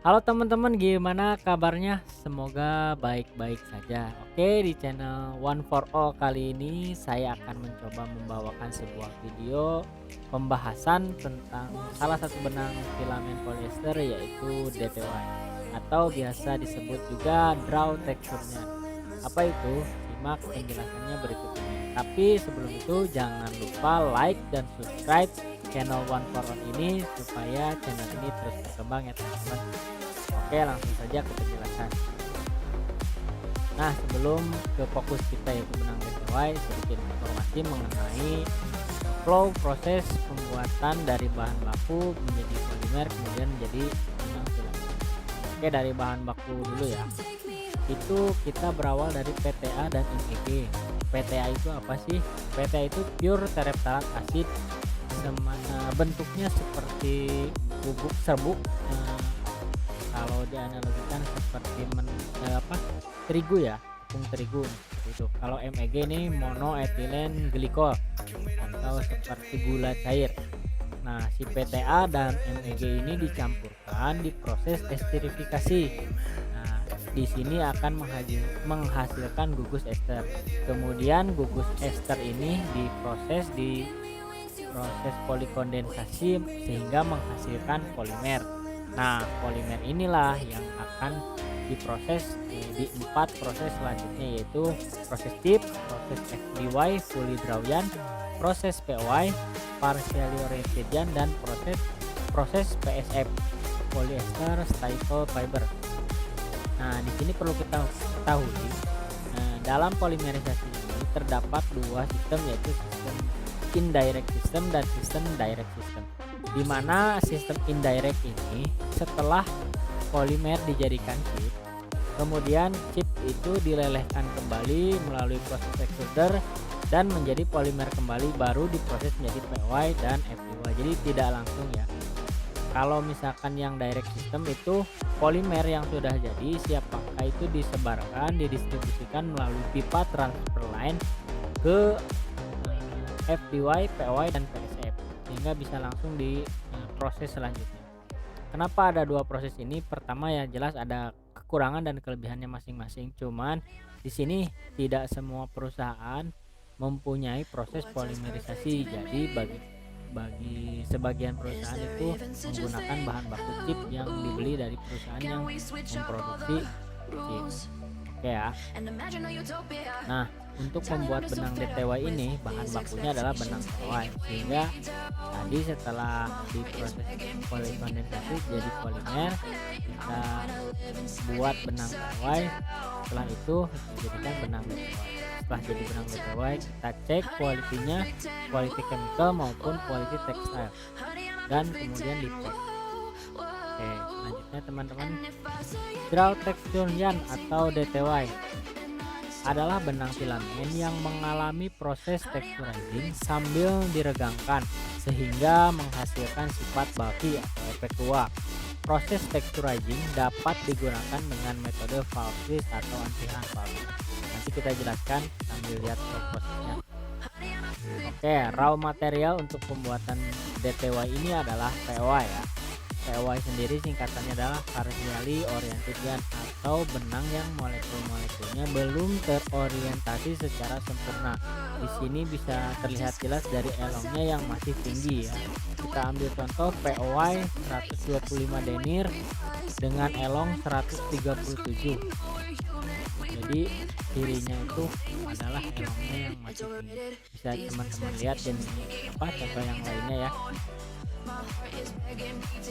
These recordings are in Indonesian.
Halo teman-teman, gimana kabarnya? Semoga baik-baik saja. Oke, di channel One for All kali ini saya akan mencoba membawakan sebuah video pembahasan tentang salah satu benang filamen polyester yaitu DTY atau biasa disebut juga draw texture-nya. Apa itu? Simak penjelasannya berikut ini. Tapi sebelum itu jangan lupa like dan subscribe channel One for All ini supaya channel ini terus berkembang ya teman-teman. Oke, langsung saja ke penjelasan. Nah, sebelum ke fokus kita yaitu benang DTY, sedikit informasi mengenai flow proses pembuatan dari bahan baku menjadi polimer kemudian menjadi benang filament. Oke, dari bahan baku dulu ya. Itu kita berawal dari PTA dan MEG. PTA itu apa sih? PTA itu pure terephthalate acid, bentuknya seperti bubuk serbuk. Kalau dianalogikan seperti terigu ya, tepung terigu seperti itu. Kalau MEG ini monoetilen glikol atau seperti gula cair. Nah, si PTA dan MEG ini dicampurkan di proses esterifikasi. Nah, di sini akan menghasilkan gugus ester. Kemudian gugus ester ini diproses di proses polikondensasi sehingga menghasilkan polimer. Nah, polimer inilah yang akan diproses di 4 proses selanjutnya, yaitu proses tip, proses FDY fully drawyan, proses POY partially oriented yarn, dan proses PSF polyester staple fiber. Nah, di sini perlu kita ketahui, dalam polimerisasi ini terdapat dua sistem, yaitu sistem indirect system dan sistem direct system. Di mana sistem indirect ini setelah polimer dijadikan chip, kemudian chip itu dilelehkan kembali melalui proses extruder dan menjadi polimer kembali, baru diproses menjadi PY dan FDY. Jadi tidak langsung ya. Kalau misalkan yang direct system itu polimer yang sudah jadi siap pakai itu disebarkan, didistribusikan melalui pipa transfer line ke FDY, POY, dan PSF sehingga bisa langsung diproses selanjutnya. Kenapa ada dua proses ini? Pertama ya jelas ada kekurangan dan kelebihannya masing-masing. Cuman di sini tidak semua perusahaan mempunyai proses polimerisasi. Jadi bagi sebagian perusahaan itu menggunakan bahan baku chip yang dibeli dari perusahaan yang memproduksi chip. Oke ya. Nah, untuk membuat benang DTY ini bahan bakunya adalah benang POY, sehingga tadi setelah diproses polikondensasi jadi polimer, kita buat benang POY. Setelah itu dijadikan benang DTY. Setelah jadi benang DTY, kita cek kualitinya, quality chemical maupun quality textile, dan kemudian diproses. Oke, selanjutnya teman-teman, draw texture yarn atau DTY adalah benang filamen yang mengalami proses texturizing sambil diregangkan sehingga menghasilkan sifat bulky atau efek tua. Proses texturizing dapat digunakan dengan metode valve twist atau anti-hand valve. Nanti kita jelaskan sambil lihat prosesnya. Oke, raw material untuk pembuatan DTY ini adalah POY ya. POY sendiri singkatannya adalah partially oriented yarn atau benang yang molekul-molekulnya belum terorientasi secara sempurna. Di sini bisa terlihat jelas dari elongnya yang masih tinggi ya. Kita ambil contoh POY 125 denier dengan elong 137. Jadi cirinya itu adalah elongnya yang masih tinggi. Bisa teman-teman lihat dan contoh yang lainnya ya.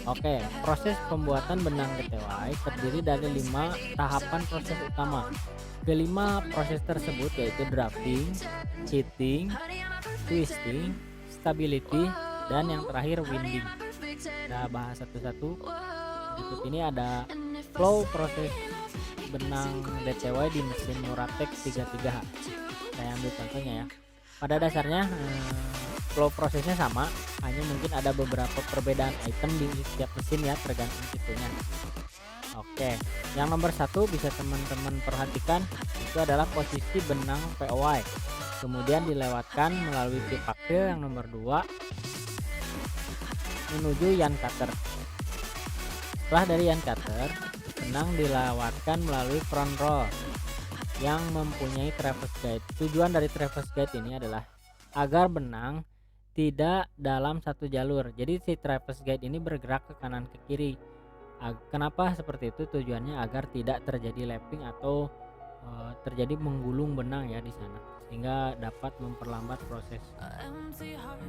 Oke, proses pembuatan benang DTY terdiri dari 5 tahapan proses utama. Kelima proses tersebut yaitu drafting, heating, twisting, stability, dan yang terakhir winding. Kita bahas satu-satu. Berikut ini ada flow proses benang DTY di mesin Muratex 33H. Saya ambil contohnya ya. Pada dasarnya flow prosesnya sama, hanya mungkin ada beberapa perbedaan item di setiap mesin ya, tergantung titelnya. Oke, yang nomor 1 bisa teman-teman perhatikan itu adalah posisi benang POY, kemudian dilewatkan melalui tip akril yang nomor 2 menuju yarn cutter. Setelah dari yan cutter, benang dilewatkan melalui front roll yang mempunyai traverse guide. Tujuan dari traverse guide ini adalah agar benang tidak dalam satu jalur. Jadi si traverse guide ini bergerak ke kanan ke kiri. Kenapa seperti itu? Tujuannya agar tidak terjadi lapping atau terjadi menggulung benang ya di sana, sehingga dapat memperlambat proses.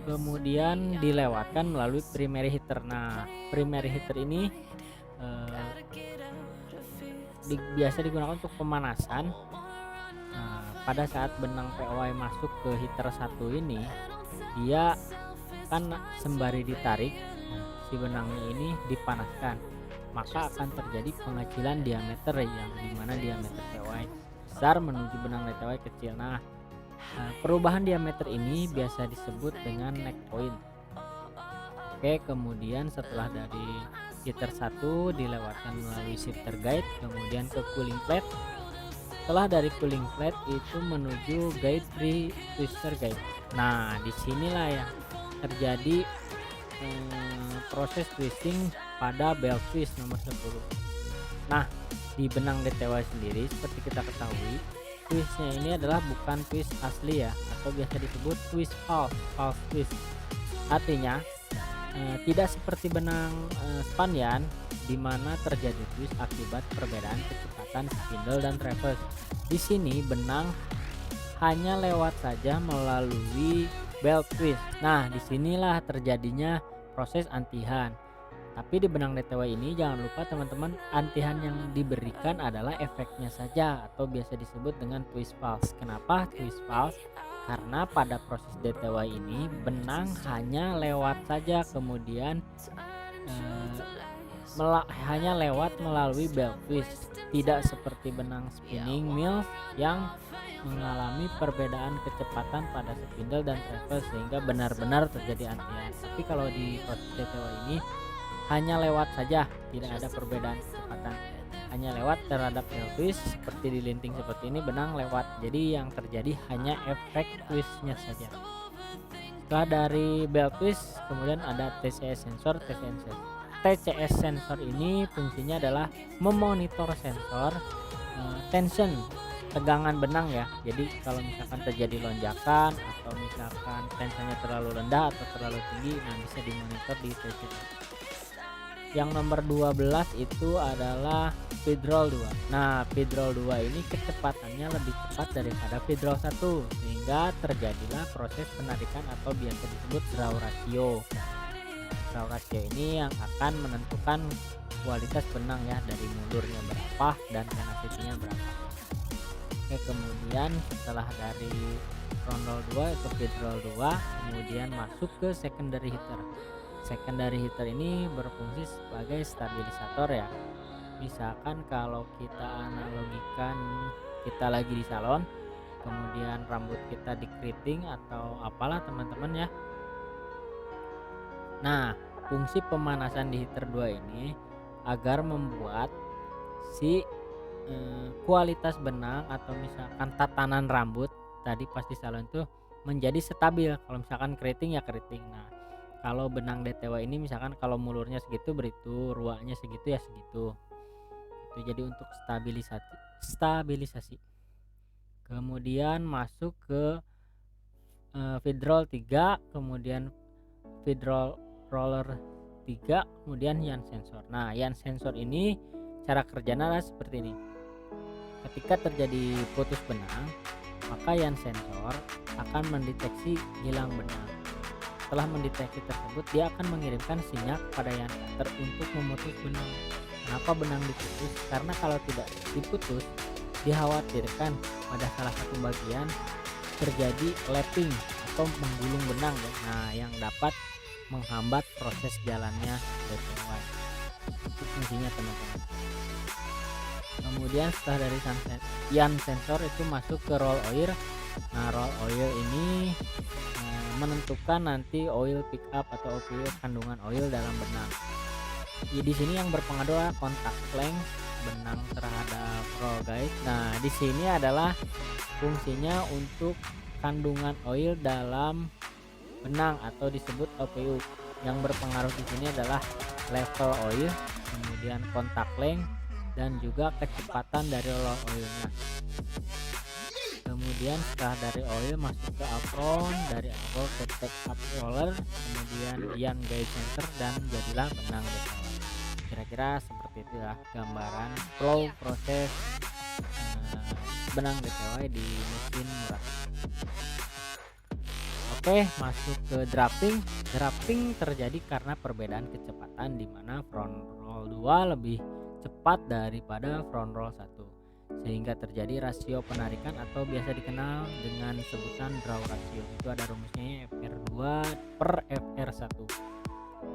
Kemudian dilewatkan melalui primary heater. Nah, primary heater ini biasa digunakan untuk pemanasan. Nah, pada saat benang POY masuk ke heater 1 ini, dia kan sembari ditarik, si benangnya ini dipanaskan, maka akan terjadi pengecilan diameter yang dimana diameter POY besar menuju benang POY kecil. Nah, perubahan diameter ini biasa disebut dengan neck point. Oke, kemudian setelah dari heater 1 dilewatkan melalui shifter guide, kemudian ke cooling plate. Setelah dari cooling plate itu menuju guide free twister guide. Nah, disinilah yang terjadi proses twisting pada belt twist nomor 10. Nah, di benang DTY sendiri seperti kita ketahui, twistnya ini adalah bukan twist asli ya, atau biasa disebut twist false twist. Artinya tidak seperti benang spanyan di mana terjadi twist akibat perbedaan kecepatan spindle dan traverse. Di sini benang hanya lewat saja melalui belt twist. Nah, disinilah terjadinya proses antihan. Tapi di benang DTY ini jangan lupa teman-teman, antihan yang diberikan adalah efeknya saja atau biasa disebut dengan twist false. Kenapa twist false? Karena pada proses DTY ini benang hanya lewat saja, kemudian hanya lewat melalui belt twist, tidak seperti benang spinning mill yang mengalami perbedaan kecepatan pada spindle dan traverse sehingga benar-benar terjadi antihan. Tapi kalau di proses DTY ini hanya lewat saja, tidak ada perbedaan kecepatan, hanya lewat terhadap belt twist. Seperti di linting seperti ini benang lewat, jadi yang terjadi hanya efek twistnya saja. Setelah dari belt twist kemudian ada TCS sensor. TCS sensor ini fungsinya adalah memonitor sensor tension, tegangan benang ya. Jadi kalau misalkan terjadi lonjakan atau misalkan tensionnya terlalu rendah atau terlalu tinggi, nah bisa dimonitor di TCS. Yang nomor 12 itu adalah feed roll 2. Nah, feed roll 2 ini kecepatannya lebih cepat daripada feed roll 1 sehingga terjadilah proses penarikan atau biasa disebut draw ratio. Draw ratio ini yang akan menentukan kualitas benang ya, dari mulurnya berapa dan tenacity-nya berapa. Oke, kemudian setelah dari front roll 2 atau feed roll 2 kemudian masuk ke secondary heater. Secondary heater ini berfungsi sebagai stabilisator ya. Misalkan kalau kita analogikan kita lagi di salon, kemudian rambut kita di keriting atau apalah teman-teman ya. Nah, fungsi pemanasan di heater 2 ini agar membuat si kualitas benang atau misalkan tatanan rambut tadi pas di salon itu menjadi stabil. Kalau misalkan keriting ya keriting. Nah, kalau benang DTY ini misalkan kalau mulurnya segitu beritu, ruangnya segitu ya segitu. Itu jadi untuk stabilisasi. Kemudian masuk ke feed roll 3, kemudian feed roller 3, kemudian yan sensor. Nah, yan sensor ini cara kerjanya adalah seperti ini. Ketika terjadi putus benang, maka yan sensor akan mendeteksi hilang benang. Setelah mendeteksi tersebut, dia akan mengirimkan sinyal kepada yan cutter untuk memutus benang. Kenapa benang diputus? Karena kalau tidak diputus, dikhawatirkan pada salah satu bagian terjadi lapping atau menggulung benang ya. Nah, yang dapat menghambat proses jalannya DTY. Itu fungsinya teman-teman. Kemudian setelah dari yan sensor itu masuk ke roll oil. Nah, roll oil ini menentukan nanti oil pick up atau OPU, kandungan oil dalam benang. Ya, di sini yang berpengaruh adalah kontak length benang terhadap roll guide. Nah, di sini adalah fungsinya untuk kandungan oil dalam benang atau disebut OPU. Yang berpengaruh di sini adalah level oil, kemudian kontak length, dan juga kecepatan dari roll oilnya. Kemudian setelah dari oil masuk ke apron, dari apron ke take up roller, kemudian ion gauge center, dan jadilah benang DTY. Kira-kira seperti itu ya gambaran flow proses benang DTY di mesin murah. Oke, masuk ke drafting. Drafting terjadi karena perbedaan kecepatan di mana front roll 2 lebih cepat daripada front roll 1, sehingga terjadi rasio penarikan atau biasa dikenal dengan sebutan draw ratio. Itu ada rumusnya FR2 per FR1.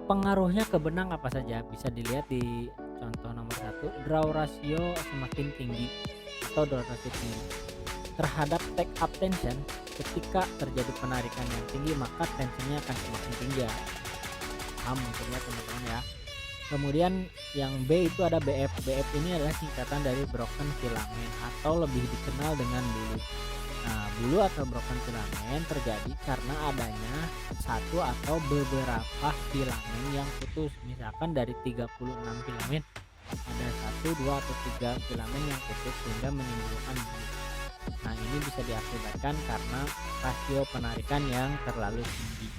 Pengaruhnya ke benang apa saja? Bisa dilihat di contoh nomor 1, draw ratio semakin tinggi atau draw ratio tinggi terhadap take up tension. Ketika terjadi penarikan yang tinggi maka tensionnya akan semakin tinggi ya. Paham mungkin ya teman-teman ya. Kemudian yang B itu ada BF. BF ini adalah singkatan dari broken filament atau lebih dikenal dengan bulu. Nah, bulu atau broken filament terjadi karena adanya satu atau beberapa filamen yang putus. Misalkan dari 36 filamen ada 1, 2 atau 3 filamen yang putus sehingga menimbulkan bulu. Nah, ini bisa diakibatkan karena rasio penarikan yang terlalu tinggi.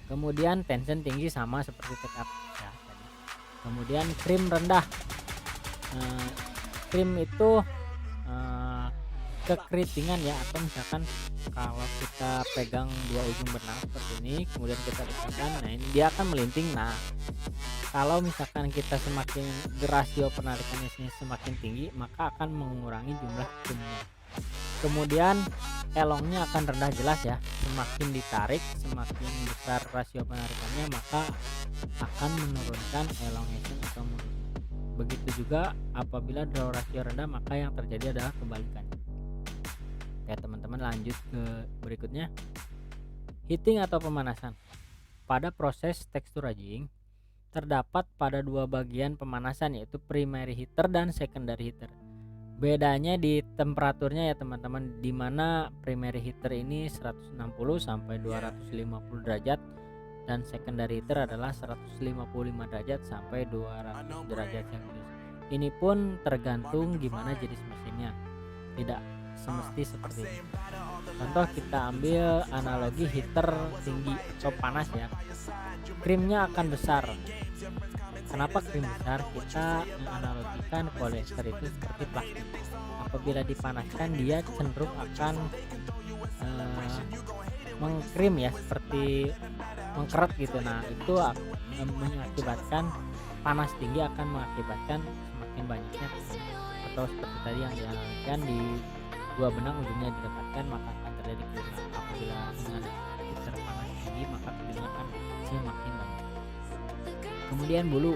Kemudian tension tinggi sama seperti take up ya tadi. Kemudian trim rendah. Trim itu kekeritingan ya, atau misalkan kalau kita pegang dua ujung benang seperti ini kemudian kita dekatkan, nah ini dia akan melinting. Nah, kalau misalkan kita semakin rasio penarikannya semakin tinggi maka akan mengurangi jumlah trimnya. Kemudian elongnya akan rendah jelas ya, semakin ditarik semakin besar rasio penarikannya maka akan menurunkan elongation atau mulutnya. Begitu juga apabila draw rasio rendah maka yang terjadi adalah kebalikannya. Oke teman-teman, lanjut ke berikutnya, heating atau pemanasan. Pada proses texturizing terdapat pada dua bagian pemanasan, yaitu primary heater dan secondary heater. Bedanya di temperaturnya ya teman-teman, dimana primary heater ini 160 sampai 250 derajat dan secondary heater adalah 155 derajat sampai 200 derajat Celcius. Ini pun tergantung gimana jenis mesinnya, tidak semesti seperti ini. Contoh kita ambil analogi heater tinggi atau panas ya, krimnya akan besar. Kenapa krim besar? Kita menganalogikan polyester itu seperti plastik. Apabila dipanaskan dia cenderung akan mengkrim ya, seperti mengkeret gitu. Nah itu mengakibatkan panas tinggi akan mengakibatkan semakin banyaknya krim. Atau seperti tadi yang dianalogikan, di dua benang ujungnya didekatkan maka akan terjadi keringat. Apabila dengan heater panas tinggi maka keringnya akan semakin banyak. Kemudian bulu,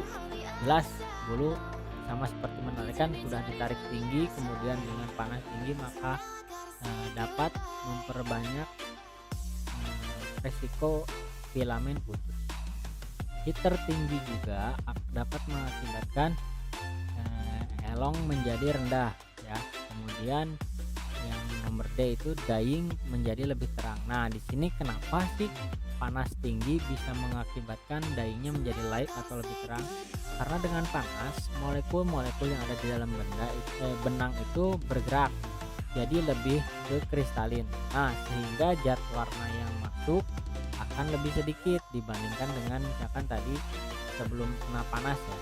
jelas bulu sama seperti menarikan, sudah ditarik tinggi kemudian dengan panas tinggi maka dapat memperbanyak resiko filamen putus. Heater tinggi juga dapat mengakibatkan elong menjadi rendah ya. Kemudian yang nomor D itu dyeing menjadi lebih terang. Nah di sini kenapa sih panas tinggi bisa mengakibatkan dyeingnya menjadi light atau lebih terang? Karena dengan panas molekul-molekul yang ada di dalam benang itu bergerak jadi lebih ke kristalin. Nah sehingga zat warna yang masuk akan lebih sedikit dibandingkan dengan misalkan tadi sebelum kena panas ya,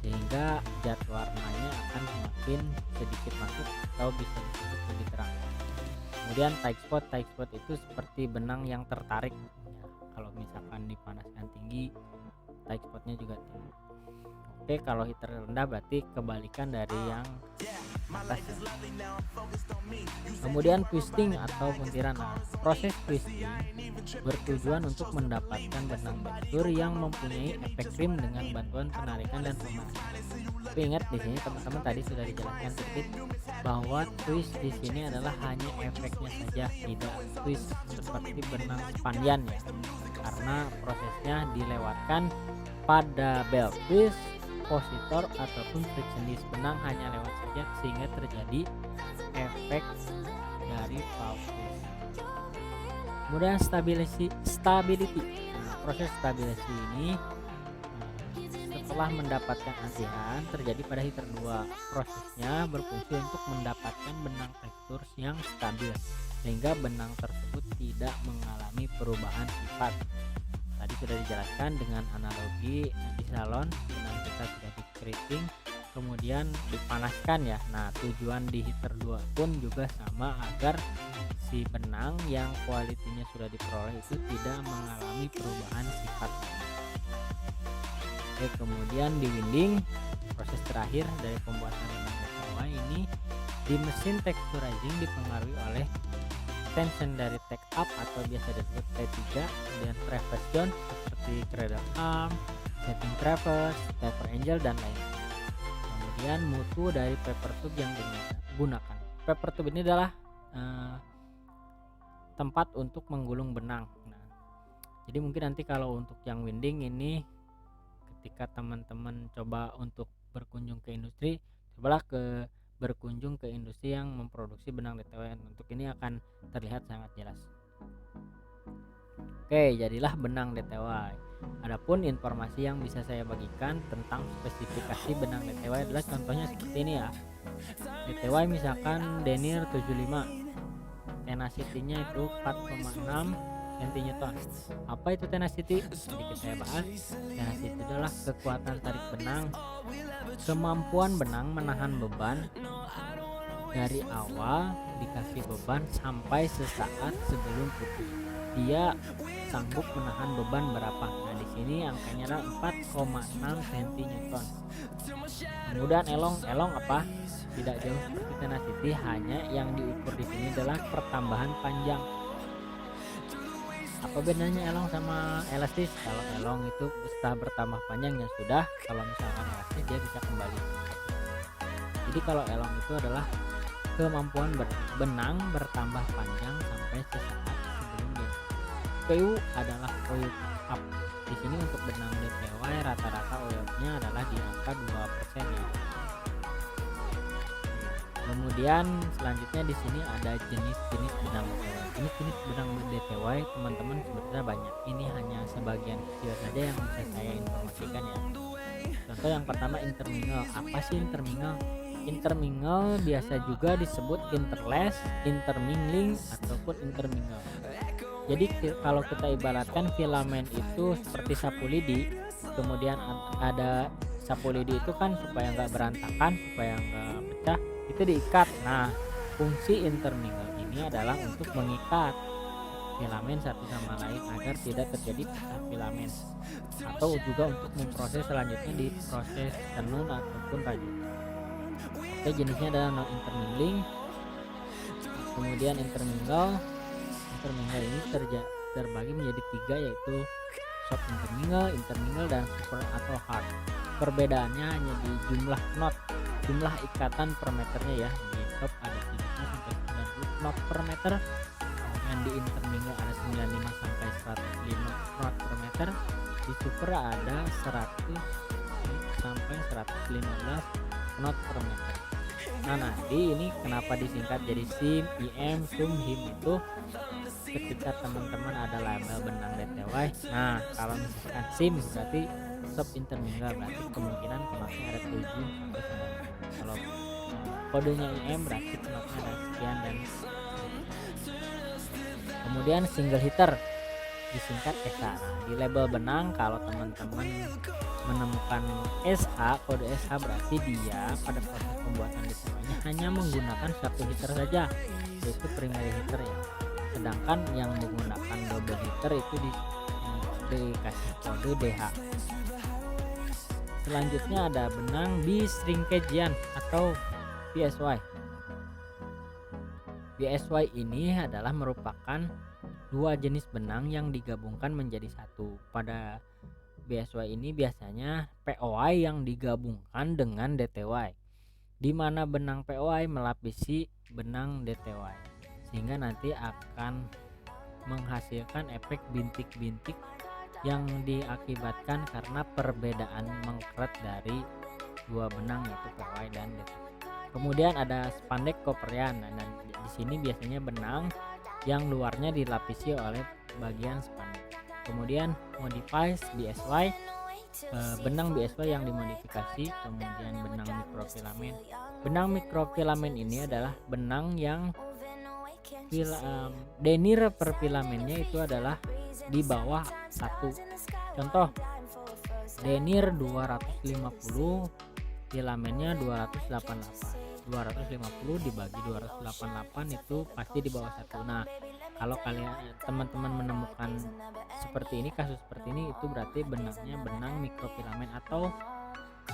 sehingga zat warnanya akan semakin sedikit masuk atau bisa disebut lebih terang. Kemudian tight spot itu seperti benang yang tertarik ya, kalau misalkan dipanaskan tinggi tight spotnya juga tinggi. Oke, kalau heater rendah berarti kebalikan dari yang atas ya. Kemudian twisting atau puntiran. Nah, proses twisting bertujuan untuk mendapatkan benang bentur yang mempunyai efek krim dengan bantuan penarikan dan pemanasan. Tapi ingat di sini teman-teman tadi sudah dijelaskan sedikit bahwa twist di sini adalah hanya efeknya saja, tidak twist seperti benang spandian ya, karena prosesnya dilewatkan pada belt twist, positor ataupun frictionless. Benang hanya lewat saja sehingga terjadi efek dari valve twist. Kemudian stability. proses stabilisasi ini setelah mendapatkan antihan terjadi pada heater 2. Prosesnya berfungsi untuk mendapatkan benang tekstur yang stabil sehingga benang tersebut tidak mengalami perubahan sifat. Tadi sudah dijelaskan dengan analogi di salon, benang kita sudah di keriting kemudian dipanaskan ya. Nah, tujuan di heater 2 pun juga sama agar si benang yang kualitinya sudah diperoleh itu tidak mengalami perubahan sifat. Oke, kemudian di winding, proses terakhir dari pembuatan benang DTY ini di mesin texturizing dipengaruhi oleh tension dari take up atau biasa disebut T3, kemudian traverse joint seperti cradle arm, setting traverse, taper angel dan lainnya. Kemudian mutu dari paper tube yang digunakan. Paper tube ini adalah tempat untuk menggulung benang. Nah, jadi mungkin nanti kalau untuk yang winding ini ketika teman-teman coba untuk berkunjung ke industri, cobalah berkunjung ke industri yang memproduksi benang DTY. Untuk ini akan terlihat sangat jelas. Oke, jadilah benang DTY. Adapun informasi yang bisa saya bagikan tentang spesifikasi benang DTY adalah contohnya seperti ini ya. DTY misalkan Denier 75, tenacity-nya itu 4,6 cm. Apa itu tenacity? Sedikit saya bahas. Tenacity adalah kekuatan tarik benang, kemampuan benang menahan beban dari awal dikasih beban sampai sesaat sebelum putus. Dia sanggup menahan beban berapa? Nah, di sini angkanya adalah 4,6 cm. Kemudian elong apa? Tidak jauh seperti tenacity, hanya yang diukur di sini adalah pertambahan panjang. Apa bedanya elong sama elastis? Kalau elong itu setelah bertambah panjang ya sudah, kalau misalkan elastis dia bisa kembali. Jadi kalau elong itu adalah kemampuan benang bertambah panjang sampai sesaat sebelum dia. PU adalah oil up. Di sini untuk benang DTY rata-rata oilnya adalah di angka 2% ya. Kemudian selanjutnya di sini ada jenis-jenis benang DTY. Jenis-jenis benang DTY teman-teman sebenarnya banyak. Ini hanya sebagian kecil saja yang bisa saya informasikan ya. Contoh yang pertama intermingle. Apa sih intermingle? Intermingle biasa juga disebut interlace, intermingling ataupun intermingle. Jadi kalau kita ibaratkan filamen itu seperti sapu lidi, kemudian ada sapu lidi itu kan supaya nggak berantakan, supaya nggak pecah, itu diikat. Nah, fungsi intermingle ini adalah untuk mengikat filamen satu sama lain agar tidak terjadi pecah filamen, atau juga untuk memproses selanjutnya di proses tenun ataupun rajut. Oke, jenisnya adalah non intermingling. Kemudian intermingle ini terbagi menjadi 3, yaitu soft intermingle dan super atau hard. Perbedaannya hanya di jumlah knot, jumlah ikatan per meternya ya. Di soft ada 30 sampai 90 knot per meter, kemudian di intermingle ada 95 sampai 105 knot per meter, di super ada 100 sampai 115 knot per meter. Nah, nanti ini kenapa disingkat jadi SIM, IM, SUM, HIM itu ketika teman-teman ada label benang DTY. Nah, kalau misalkan SIM berarti soft intermingle, berarti kemungkinan knotnya ada 7 sampai 9. Kalau kodenya IM berarti knotnya ada sekian dan kemudian single hitter disingkat SH. Nah, di label benang kalau teman-teman menemukan SH, kode SH berarti dia pada proses pembuatan DTY-nya hanya menggunakan satu hitter saja, yaitu primary hitter ya. Sedangkan yang menggunakan double hitter itu dikasih kode DH. Selanjutnya ada benang bi-shrinkagean atau BSY. BSY ini adalah merupakan dua jenis benang yang digabungkan menjadi satu. Pada BSY ini biasanya POY yang digabungkan dengan DTY, di mana benang POY melapisi benang DTY, sehingga nanti akan menghasilkan efek bintik-bintik yang diakibatkan karena perbedaan mengkeret dari dua benang yaitu POY dan DTY. Kemudian ada spandek koperean. Nah, di sini biasanya benang yang luarnya dilapisi oleh bagian spandek. kemudian modifies BSY, benang BSY yang dimodifikasi, kemudian benang mikrofilamen. Benang mikrofilamen ini adalah benang yang denir per filamennya itu adalah di bawah 1. Contoh, denir 250, filamennya 288. 250 dibagi 288 itu pasti di bawah 1. Nah, kalau kalian teman-teman menemukan seperti ini, kasus seperti ini, itu berarti benangnya benang mikrofilamen atau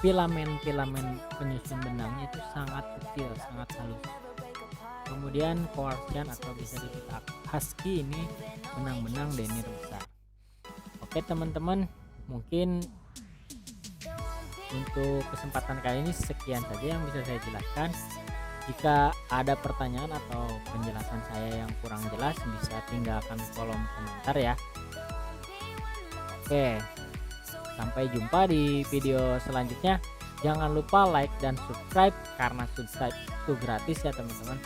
filamen-filamen penyusun benangnya itu sangat kecil, sangat halus. Kemudian coarsion atau bisa disebut husky, ini benang-benang denir besar. Oke teman-teman, mungkin untuk kesempatan kali ini sekian saja yang bisa saya jelaskan. Jika ada pertanyaan atau penjelasan saya yang kurang jelas, bisa tinggalkan kolom komentar ya. Oke, sampai jumpa di video selanjutnya. Jangan lupa like dan subscribe, karena subscribe itu gratis ya teman-teman,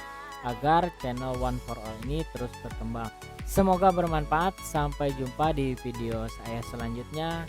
agar channel One for All ini terus berkembang. Semoga bermanfaat. Sampai jumpa di video saya selanjutnya.